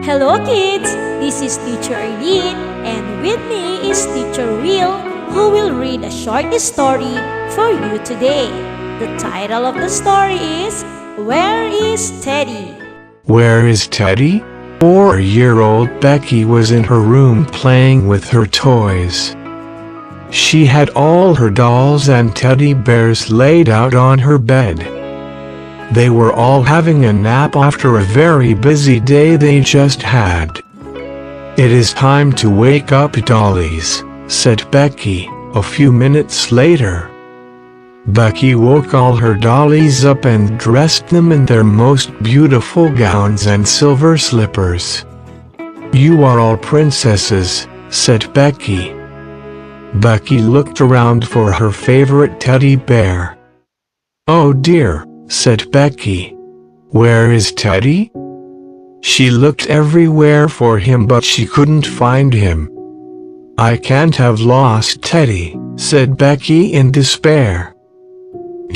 Hello kids, this is Teacher Arlene and with me is Teacher Will who will read a short story for you today. The title of the story is Where is Teddy? Where is Teddy? 4-year-old Becky was in her room playing with her toys. She had all her dolls and teddy bears laid out on her bed. They were all having a nap after a very busy day they just had. "It is time to wake up, dollies," said Becky, a few minutes later. Becky woke all her dollies up and dressed them in their most beautiful gowns and silver slippers. "You are all princesses," said Becky. Becky looked around for her favorite teddy bear. "Oh dear," said Becky. "Where is Teddy?" She looked everywhere for him but she couldn't find him. "I can't have lost Teddy," said Becky in despair.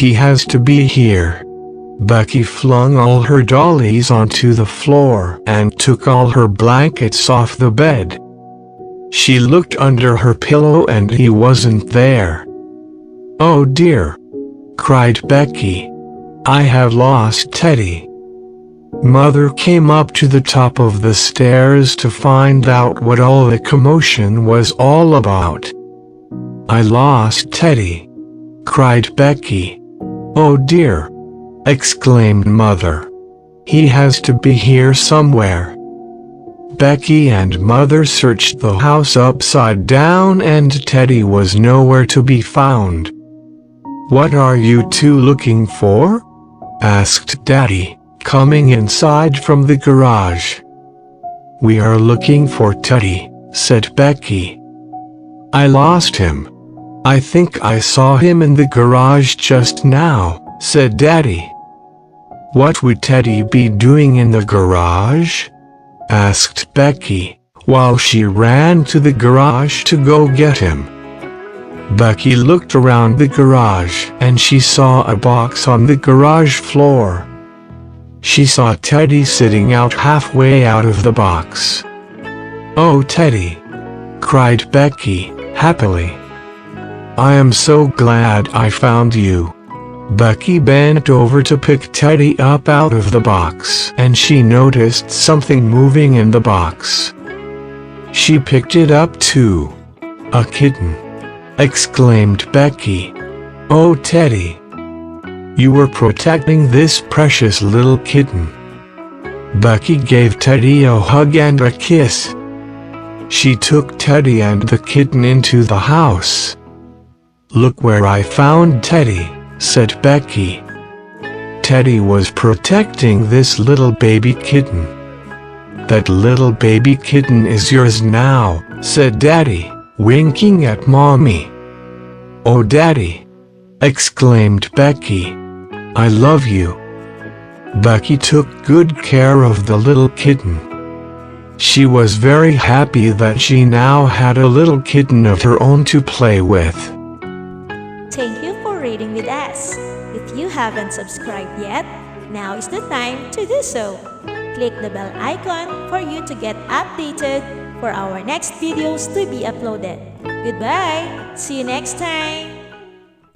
"He has to be here." Becky flung all her dollies onto the floor and took all her blankets off the bed. She looked under her pillow and he wasn't there. "Oh dear," cried Becky. "I have lost Teddy." Mother came up to the top of the stairs to find out what all the commotion was all about. "I lost Teddy," cried Becky. "Oh dear," exclaimed Mother. "He has to be here somewhere." Becky and Mother searched the house upside down and Teddy was nowhere to be found. "What are you two looking for?" asked Daddy, coming inside from the garage. "We are looking for Teddy," said Becky. "I lost him. I think I saw him in the garage just now," said Daddy. "What would Teddy be doing in the garage?" asked Becky, while she ran to the garage to go get him. Becky looked around the garage and she saw a box on the garage floor. She saw Teddy sitting out halfway out of the box. "Oh Teddy!" cried Becky, happily. "I am so glad I found you." Becky bent over to pick Teddy up out of the box and she noticed something moving in the box. She picked it up too. "A kitten!" exclaimed Becky. "Oh Teddy! You were protecting this precious little kitten." Becky gave Teddy a hug and a kiss. She took Teddy and the kitten into the house. "Look where I found Teddy," said Becky. Teddy was protecting this little baby kitten. "That little baby kitten is yours now," said Daddy, winking at Mommy. "Oh Daddy!" exclaimed Becky. "I love you." Becky took good care of the little kitten. She was very happy that she now had a little kitten of her own to play with. Thank you for reading with us. If you haven't subscribed yet, now is the time to do so. Click the bell icon for you to get updated for our next videos to be uploaded. Goodbye! See you next time!